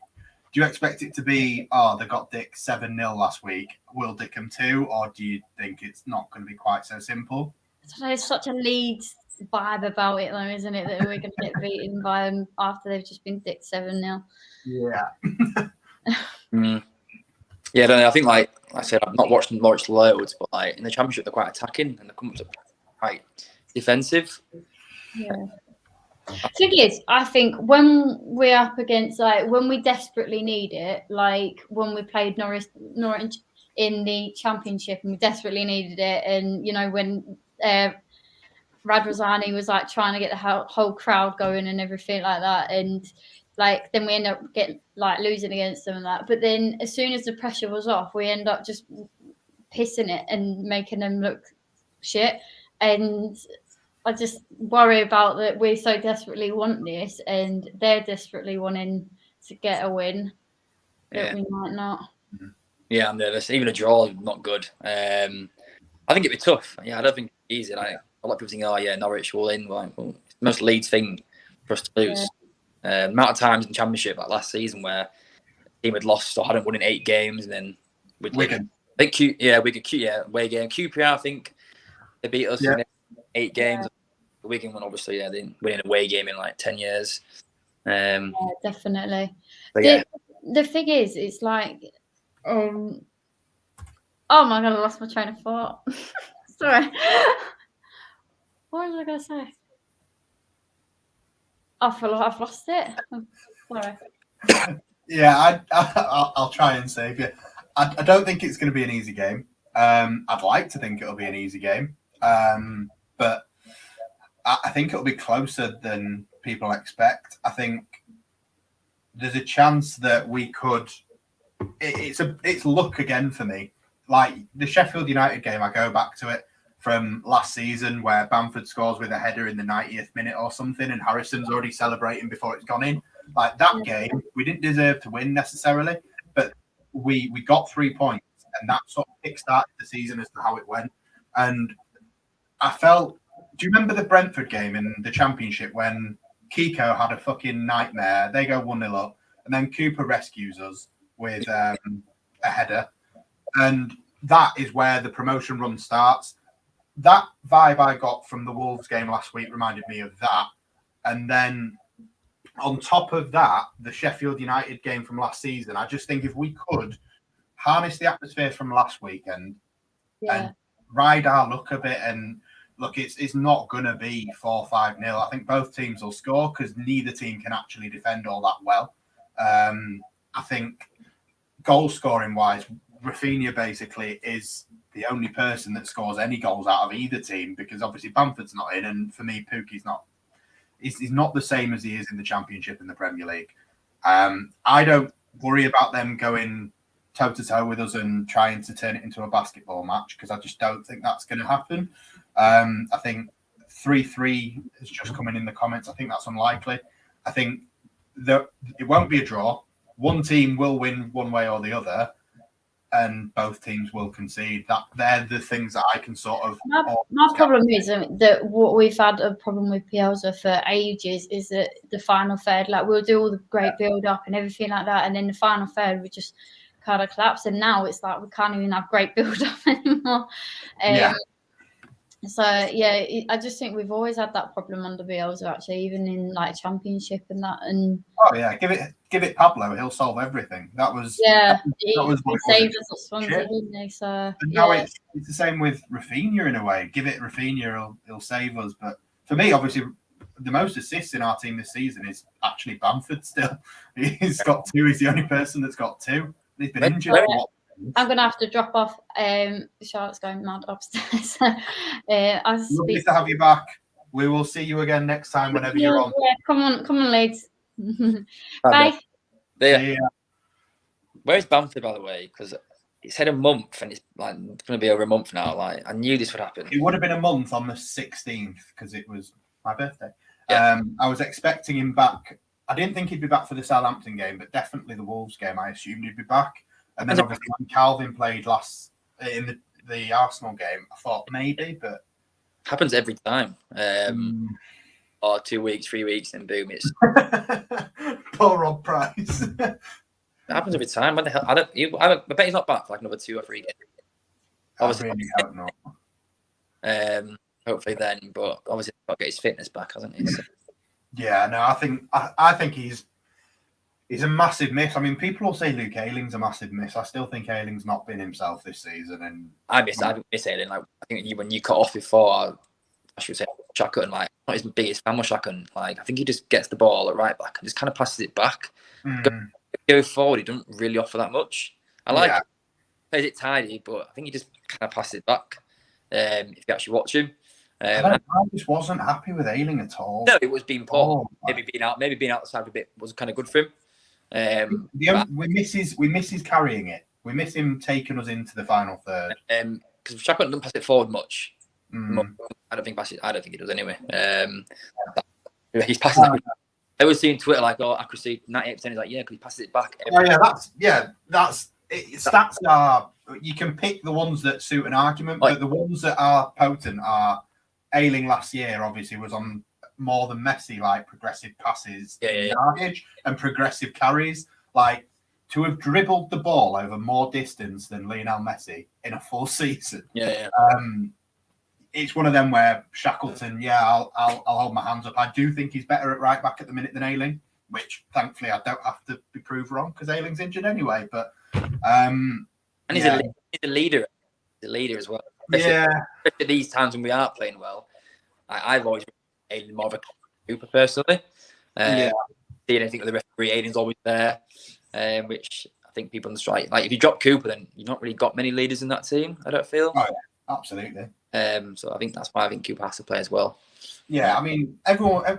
do you expect it to be, they got Dick 7-0 last week, we'll Dick them 2, or do you think it's not going to be quite so simple? There's such a Leeds vibe about it, though, isn't it? That we're going to get beaten by them after they've just been Dick 7-0. Yeah. Yeah, I don't know. I think, like I said, I've not watched Norwich loads, but like in the Championship, they're quite attacking and they come up to quite defensive. Yeah. Thing is, I think when we're up against, like, when we desperately need it, like when we played Norwich in the Championship and we desperately needed it, and you know when Radrazani was like trying to get the whole crowd going and everything like that, and like then we end up losing against them and that. But then as soon as the pressure was off, we end up just pissing it and making them look shit. And I just worry about that we so desperately want this and they're desperately wanting to get a win that we might not. Yeah, I'm nervous. Even a draw is not good. I think it'd be tough. Yeah, I don't think it's easy. Like a lot of people think, oh yeah, Norwich will win. Like, well, it's the most Leeds thing for us to lose. Amount of times in the Championship, like last season, where the team had lost or hadn't won in 8 games, and then Wigan. I think away game. QPR, I think they beat us in 8 games. Wigan won, obviously, they didn't win an away game in like 10 years. Definitely. But, the thing is, it's like, oh my God, I lost my train of thought. Sorry. What was I going to say? I've lost it. Sorry. Yeah, I'll try and save you. I don't think it's going to be an easy game. I'd like to think it'll be an easy game, but I think it'll be closer than people expect. I think there's a chance that we could. It's luck again for me. Like the Sheffield United game, I go back to it from last season where Bamford scores with a header in the 90th minute or something, and Harrison's already celebrating before it's gone in. Like that game, we didn't deserve to win necessarily, but we got 3 points, and that sort of kick-started the season as to how it went. And I felt. Do you remember the Brentford game in the Championship when Kiko had a fucking nightmare? They go 1-0 up, and then Cooper rescues us with a header, and that is where the promotion run starts. That vibe I got from the Wolves game last week reminded me of that. And then on top of that, the Sheffield United game from last season, I just think if we could harness the atmosphere from last weekend and ride our luck a bit, and look, it's not going to be 4-5-0. I think both teams will score because neither team can actually defend all that well. I think goal scoring wise, Rafinha basically is the only person that scores any goals out of either team, because obviously Bamford's not in, and for me, Pukki's not. He's not the same as he is in the Championship and the Premier League. I don't worry about them going toe to toe with us and trying to turn it into a basketball match, because I just don't think that's going to happen. I think 3-3 is just coming in the comments. I think that's unlikely. I think that it won't be a draw. One team will win one way or the other, and both teams will concede. That they're the things that I can sort of. My problem is that what we've had a problem with Piazza for ages is that the final third, like we'll do all the great build up and everything like that, and then the final third we just kind of collapse. And now it's like we can't even have great build up anymore. So yeah, I just think we've always had that problem under Bielsa, actually, even in like Championship and that. And oh yeah, give it Pablo, he'll solve everything. That was he saved us at Swansea, didn't he? So and now it's the same with Rafinha in a way. Give it Rafinha, he'll save us. But for me, obviously, the most assists in our team this season is actually Bamford. Still, he's got 2. He's the only person that's got 2. He's been injured. I'm gonna have to drop off. Charlotte's going mad upstairs. Lovely to have you back. We will see you again next time whenever you're on. Yeah, come on, Leeds. Bye. There. Where's Bamford, by the way? Because it's had a month, and it's like going to be over a month now. Like I knew this would happen. It would have been a month on the 16th because it was my birthday. Yeah. I was expecting him back. I didn't think he'd be back for the Southampton game, but definitely the Wolves game. I assumed he'd be back. And then obviously when Calvin played last in the Arsenal game, I thought maybe, but happens every time. Or 2 weeks, 3 weeks, and boom, it's poor Rob Price. It happens every time. What the hell? I bet he's not back for like another 2 or 3 games. Obviously, I really hope not. Hopefully then, but obviously he's got to get his fitness back, hasn't he? So. Yeah, no, I think he's a massive miss. I mean, people will say Luke Ayling's a massive miss. I still think Ayling's not been himself this season, and I miss Ayling. Like I think when you cut off before, I should say Shakun, like not his biggest fan was Shakun. Like I think he just gets the ball at right back and just kind of passes it back. Go forward, he doesn't really offer that much. I like it. Plays it tidy, but I think he just kind of passes it back. If you actually watch him. I just wasn't happy with Ayling at all. No, it was being poor. Maybe being outside a bit was kind of good for him. We miss his carrying it. We miss him taking us into the final third. Because Shakun doesn't pass it forward much. I don't think he does anyway. He's passing. I was seeing Twitter like, accuracy 98%. He's like, yeah, because he passes it back. Stats are. You can pick the ones that suit an argument, but the ones that are potent are Ayling last year. Obviously, was on more than Messi, like progressive passes, yardage, and progressive carries. Like to have dribbled the ball over more distance than Lionel Messi in a full season. It's one of them where Shackleton, I'll hold my hands up. I do think he's better at right back at the minute than Ayling, which thankfully I don't have to be proved wrong because Ayling's injured anyway. But and he's a leader. He's a leader as well. Especially at these times when we are playing well. I've always been Ayling more of a Cooper personally. See anything with the referee, Ayling's always there, which I think people on the strike. Like if you drop Cooper, then you've not really got many leaders in that team. I don't feel. Oh yeah, absolutely. So I think that's why I think Cooper has to play as well. Yeah, I mean,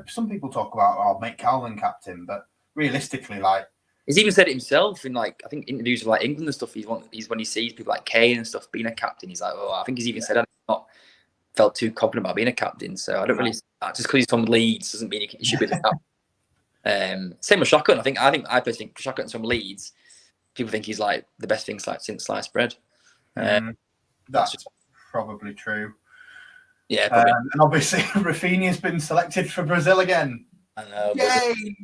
some people talk about I'll make Calvin captain, but realistically, like he's even said it himself in like I think interviews with like England and stuff. He's when he sees people like Kane and stuff being a captain, he's like, I think he's even said I've not felt too confident about being a captain. So I don't really just because he's from Leeds doesn't mean he should be the captain. Same with Shakun. I personally think Shakun's from Leeds. People think he's like the best thing since sliced bread. That's probably true. Yeah, probably. And obviously Rafinha's been selected for Brazil again. I know. Yay!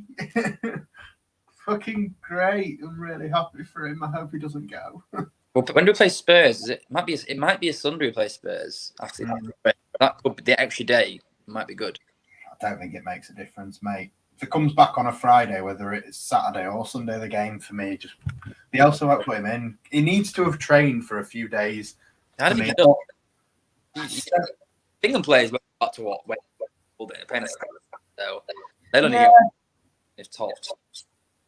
Fucking great! I'm really happy for him. I hope he doesn't go. Well, when we play Spurs, it might be a Sunday we play Spurs after that could be the extra day. Might be good. I don't think it makes a difference, mate. If it comes back on a Friday, whether it's Saturday or Sunday, the game for me just Bielsa won't put him in. He needs to have trained for a few days. I don't think England players went back to what penalty, so they don't even if topped.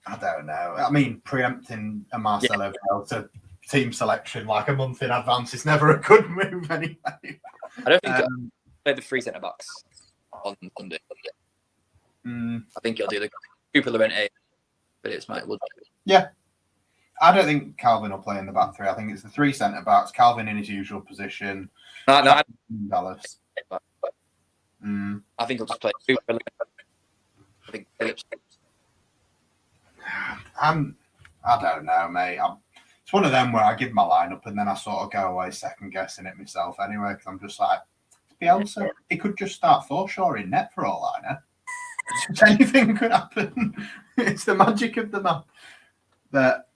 I don't know. I mean, preempting a Marcelo to team selection like a month in advance is never a good move anyway. I don't think he'll play the 3 centre backs on Sunday. I think he'll do the Cooper Llorente, but it's Mike Wood. Yeah. I don't think Calvin will play in the back 3. I think it's the 3 centre backs, Calvin in his usual position. No, Dallas. I think he'll just play Cooper Llorente. I think Phillips. I don't know, mate. It's one of them where I give my lineup and then I sort of go away second guessing it myself anyway, because I'm just like, Bielsa, he could just start Forshaw in net for all I know. Anything could happen. It's the magic of the map. But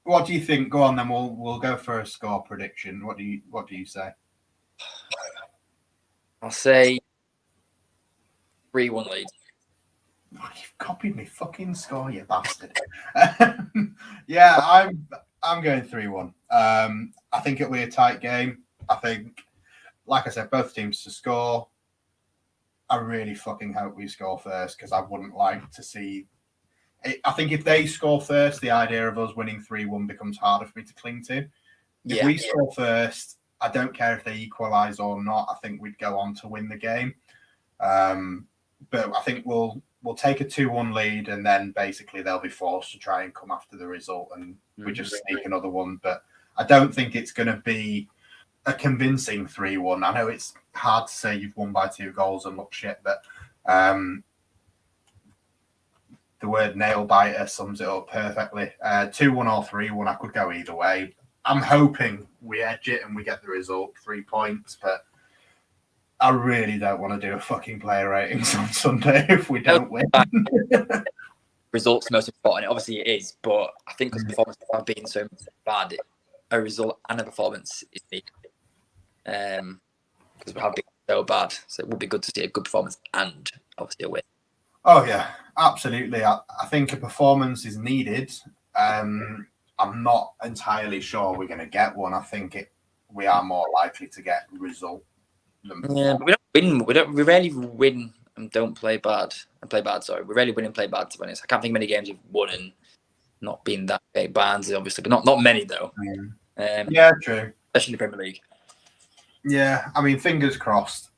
what do you think? Go on, then we'll go for a score prediction. What do you say? I'll say 3-1 Leeds. Oh, you've copied me fucking score, you bastard. Yeah, I'm going 3-1. I think it'll be a tight game. I think, like I said, both teams to score. I really fucking hope we score first, because I wouldn't like to see it. I think if they score first, the idea of us winning 3-1 becomes harder for me to cling to. If we score first, I don't care if they equalise or not. I think we'd go on to win the game. But I think we'll take a 2-1 lead, and then basically they'll be forced to try and come after the result, and we just sneak another one. But I don't think it's going to be a convincing 3-1. I know it's hard to say you've won by 2 goals and look shit, but the word nail biter sums it up perfectly. 2-1 or 3-1, I could go either way. I'm hoping we edge it and we get the result, 3 points, but I really don't want to do a fucking player ratings on Sunday if we don't win. Results most important. Obviously it is, but I think because performances have been so bad, a result and a performance is needed. Because we have been so bad, so it would be good to see a good performance and obviously a win. Oh yeah, absolutely. I think a performance is needed. I'm not entirely sure we're going to get one. I think we are more likely to get a result. Yeah, but we don't win. We rarely win and don't play bad. Sorry, we rarely win and play bad. To be honest, I can't think of many games we've won and not been that big. Barnsley, obviously, but not many though. Yeah, true. Especially in the Premier League. Yeah, I mean, fingers crossed.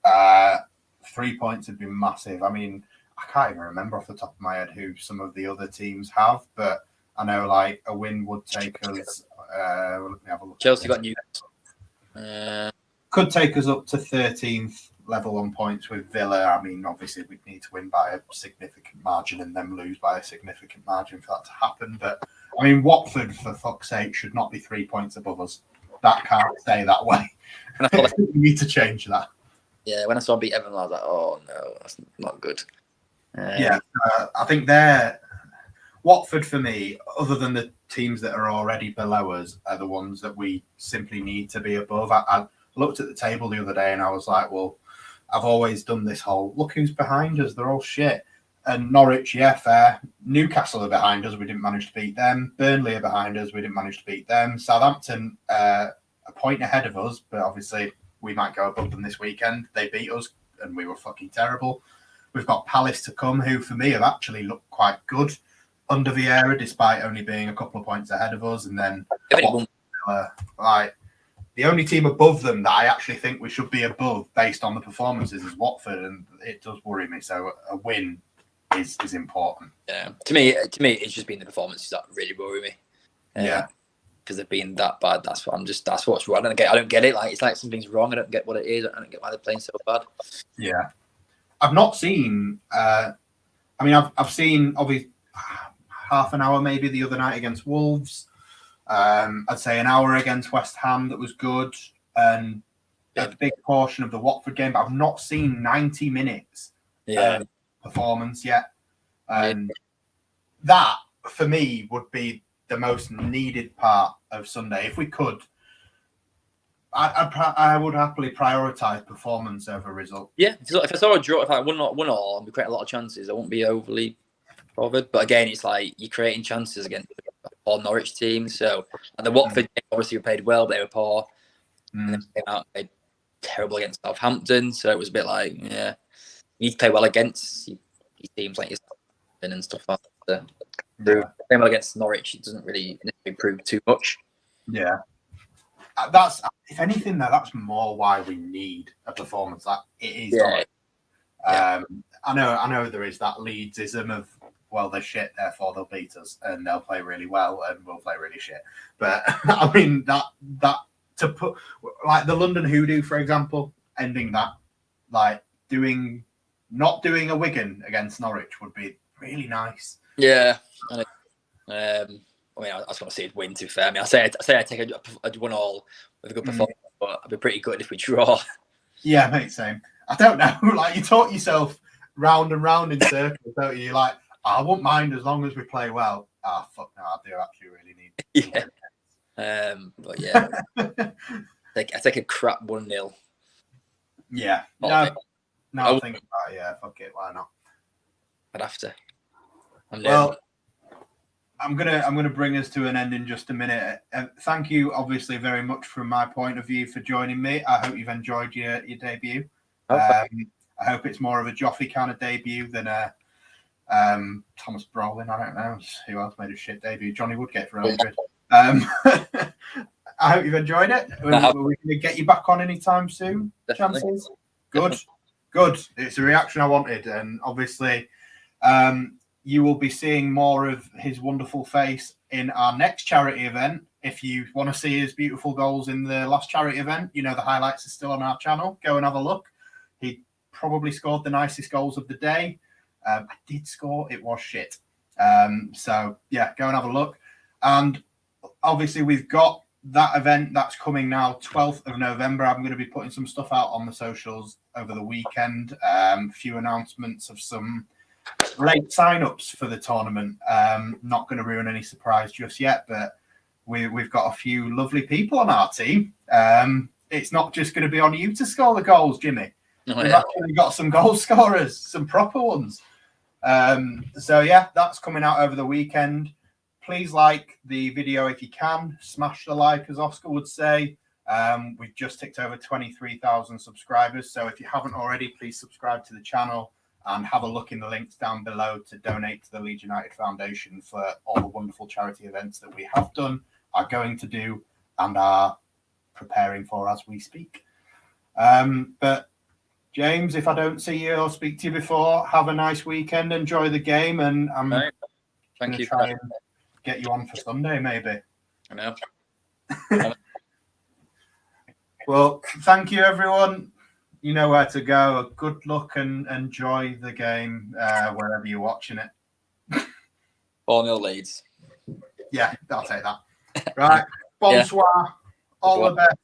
3 points would be massive. I mean, I can't even remember off the top of my head who some of the other teams have, but I know like a win would take us. Let me have a look. Chelsea got Newcastle. Could take us up to 13th level on points with Villa. I mean, obviously we'd need to win by a significant margin and then lose by a significant margin for that to happen. But I mean, Watford, for fuck's sake, should not be 3 points above us. That can't stay that way. We need to change that. Yeah, when I saw beat Everton, I was like, oh no, that's not good. I think Watford, for me, other than the teams that are already below us, are the ones that we simply need to be above. I looked at the table the other day and I was like, well, I've always done this whole, look who's behind us, they're all shit. And Norwich, yeah, fair. Newcastle are behind us, we didn't manage to beat them. Burnley are behind us, we didn't manage to beat them. Southampton, a point ahead of us, but obviously we might go above them this weekend. They beat us and we were fucking terrible. We've got Palace to come, who for me have actually looked quite good under Vieira, despite only being a couple of points ahead of us. And then the only team above them that I actually think we should be above based on the performances is Watford, and it does worry me. So a win is important. Yeah, to me, it's just been the performances that really worry me. Because they've been that bad. That's what's wrong. I don't get it. Like it's like something's wrong. I don't get what it is. I don't get why they're playing so bad. Yeah, I've not seen. I've seen obviously half an hour maybe the other night against Wolves. I'd say an hour against West Ham that was good, and a big portion of the Watford game. But I've not seen 90 minutes performance yet, and that for me would be the most needed part of Sunday. If we could, I would happily prioritise performance over result. Yeah, if I saw a draw, if I won all, and we create a lot of chances, I won't be overly bothered. But again, it's like you're creating chances against all Norwich teams. So and the Watford game, obviously we played well, but they were poor. And then came out and played terrible against Southampton. So it was a bit like, you need to play well against your teams like yourself and stuff like that. Playing well against Norwich, it doesn't really improve too much. Yeah. That's, if anything, though, that's more why we need a performance like it is. Yeah. I know there is that Leedsism of, well, they're shit, therefore they'll beat us, and they'll play really well, and we'll play really shit. But I mean that to put like the London Hoodoo, for example, ending that, like not doing a Wigan against Norwich would be really nice. Yeah. I mean, I just want to see it win. To be fair, I mean, I say I take a 1-1 with a good performance, but I'd be pretty good if we draw. Yeah, mate, same. I don't know. Like, you talk yourself round and round in circles, don't you? You're like, I won't mind as long as we play well. Ah, fuck no, I do actually really need. Yeah. But yeah, I take a crap 1-0. Yeah. No, I think about it. Yeah, fuck it. Why not? I'd have to. Well, I'm gonna bring us to an end in just a minute. Thank you, obviously, very much from my point of view for joining me. I hope you've enjoyed your debut. I hope it's more of a Joffrey kind of debut than a Thomas Brolin. I don't know who else made a shit debut. Johnny Woodgate for Real Madrid. I hope you've enjoyed it. We're going to get you back on anytime soon. Definitely. Chances. Good. It's the reaction I wanted, and obviously, you will be seeing more of his wonderful face in our next charity event. If you want to see his beautiful goals in the last charity event, the highlights are still on our channel. Go and have a look. He probably scored the nicest goals of the day. I did score. It was shit. So, yeah, go and have a look. And obviously, we've got that event that's coming now, 12th of November. I'm going to be putting some stuff out on the socials over the weekend. A few announcements of some late sign-ups for the tournament. Not going to ruin any surprise just yet, but we've got a few lovely people on our team. It's not just going to be on you to score the goals, Jimmy. We've actually got some goal scorers, some proper ones. So yeah, that's coming out over the weekend. Please like the video if you can. Smash the like, as Oscar would say. We've just ticked over 23,000 subscribers. So if you haven't already, please subscribe to the channel and have a look in the links down below to donate to the Leeds United Foundation for all the wonderful charity events that we have done, are going to do, and are preparing for as we speak. But James, if I don't see you or speak to you before, have a nice weekend. Enjoy the game, and I'm going to try and get you on for Sunday, maybe. I know. Well, thank you, everyone. You know where to go. Good luck and enjoy the game wherever you're watching it. 4-0 Leeds. Yeah, I'll take that. Right. Bonsoir. All the best.